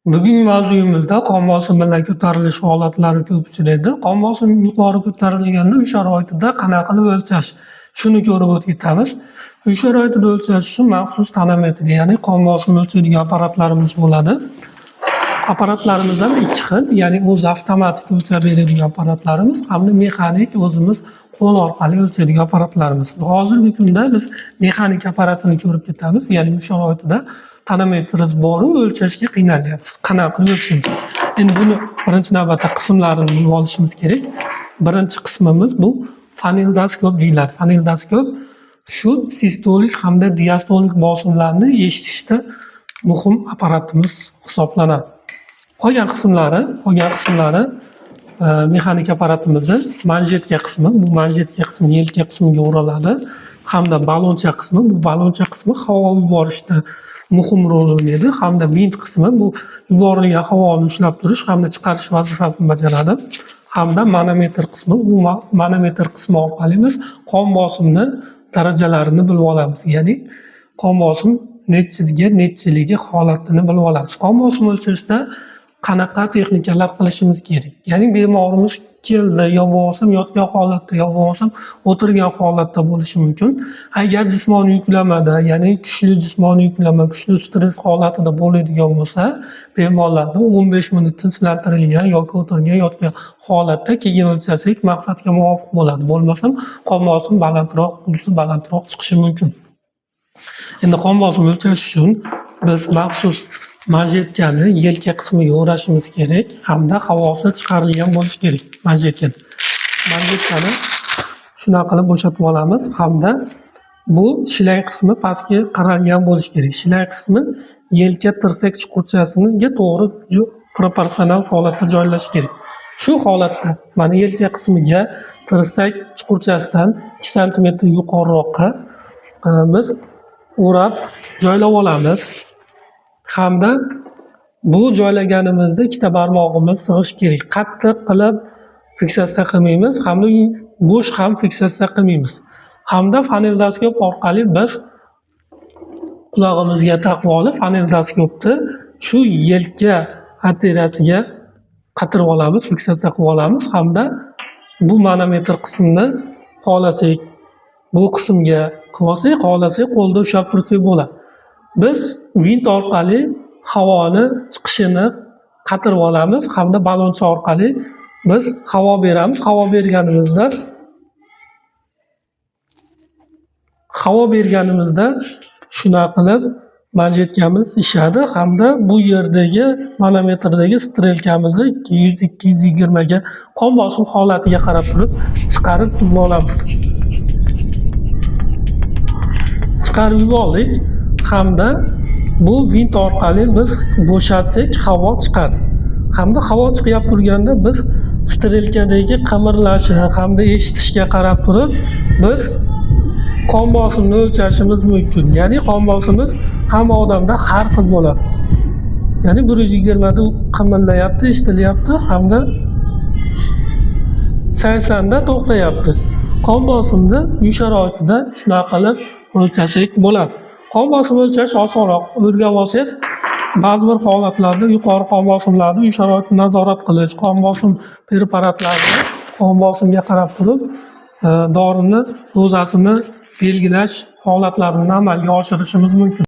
Bugungi mavzuyimizda qon bosimi bilan ko'tarilish holatlari ko'p uchraydi. Qon bosimi yuqori ko'tarilganda uy sharoitida qanaqa qilib o'lchash? Shuni ko'rib o'tamiz. Uy sharoitida o'lchash uchun maxsus tonometr, ya'ni qon bosimini o'lchaydigan apparatlarimiz bo'ladi. Apparatlarimiz ham ikki xil, ya'ni o'zi avtomatik o'lchab beradigan apparatlarimiz hamda mexanik o'zimiz qo'l orqali o'lchaydigan apparatlarimiz. Hozirgi kunda biz mexanik apparatini ko'rib ketamiz, ya'ni uy sharoitida tonometrimiz bor-u o'lchashga qiynalyapmiz. Qanaqa qilib o'lchaymiz? Endi buni birinchi navbatda qismlarini bilib olishimiz kerak. Birinchi qismimiz bu fonendoskop deyiladi. Fonendoskop shu sistolik hamda diastolik bosimlarni eshitishda muhim apparatimiz hisoblanadi. Qolgan qismlari mexanik apparatimizni manjetka qismi, bu manjetka qismi yelka qismiga o'raladi hamda baloncha qismi, bu baloncha qismi havo yuborishda muhim rol o'ynaydi hamda vint qismi bu yuborilgan havoni ushlab turish hamda chiqarish vazifasini bajaradi. Hamda manometr qismi, bu manometr qismi orqali biz qon bosimini darajalarini bilib olamiz. Ya'ni qon bosim nechchiligi holatini bilib olamiz. Qon bosimini o'lchashda qanaqa texnikalar qilishimiz kerak? Ya'ni bemorimiz keldi, yo bo'lmasam yotgan holatda, yo bo'lmasam o'tirgan holatda bo'lishi mumkin. Agar jismoniy yuklamada, ya'ni kuchli jismoniy yuklama, kuchli stress holatida bo'ladigan bo'lsa, bemorlarni 15 minut tinchlantirilgan yoki o'tirgan, yotgan holatda keyin o'lchasak maqsadga muvofiq bo'ladi. Bo'lmasam qon bosimi balandroq, pulsi balandroq chiqishi mumkin. Endi qon bosimini o'lchash uchun biz maxsus manjetkani yelka qismiga o'rashimiz kerak hamda havosi chiqarilgan bo'lishi kerak manjetkani. Manjetkani shunaqa qilib bo'shatib olamiz hamda bu shilay qismi pastga qaralgan bo'lishi kerak. Shilay qismi yelka tirsak chuqurchasiga to'g'ri proporsional holatda joylash kerak. Shu holatda mana yelka qismiga tirsak chuqurchasidan 2 sm yuqoriroqqa biz o'rab joylab olamiz. Hamda bu joylaganimizda ikkita barmog'imiz sig'ishi kerak. Qattiq qilib fiksatsiya qilmaymiz, hamda bo'sh ham fiksatsiya qilmaymiz. Hamda fonendoskop orqali biz qulog'imizga taqib olib, fonendoskopni shu yelka arteriyasiga qatirib olamiz, fiksatsiya qilib olamiz hamda bu manometr qismini xohlasak bu qismga qilib olsak, xohlasak qo'lda ushlab tursak bo'ladi. Biz vint orqali havoni chiqishini qatirib olamiz hamda baloncha orqali biz havo beramiz. Havo berganimizda shunaqa qilib manjetkamiz ishadi hamda bu yerdagi manometrdagi strelkamizni 200-220 ga qon bosim holatiga qarab turib chiqarib olamiz. Chiqarib yubordik hamda bu vint orqali biz bo'shatsak havo chiqadi. Hamda havo chiqib turganda biz strelkadagi qimirlashi hamda eshitishga qarab turib biz qon bosimini o'lchashimiz mumkin. Ya'ni qon bosimimiz hamma odamda har xil bo'ladi. Ya'ni 120 da qimirlayapti, eshitilyapti hamda 80 da to'xtayapti. Qon bosimini uy sharoitida shunaqa qilib o'lchasak bo'ladi. Qon bosimini o'lchash osonroq. O'rganib olsangiz, ba'zi bir holatlarda yuqori qon bosimlarni uy sharoitida nazorat qilish, qon bosim preparatlarini qon bosimga qarab turib, dorini dozasini belgilash holatlarini amalga oshirishimiz mumkin.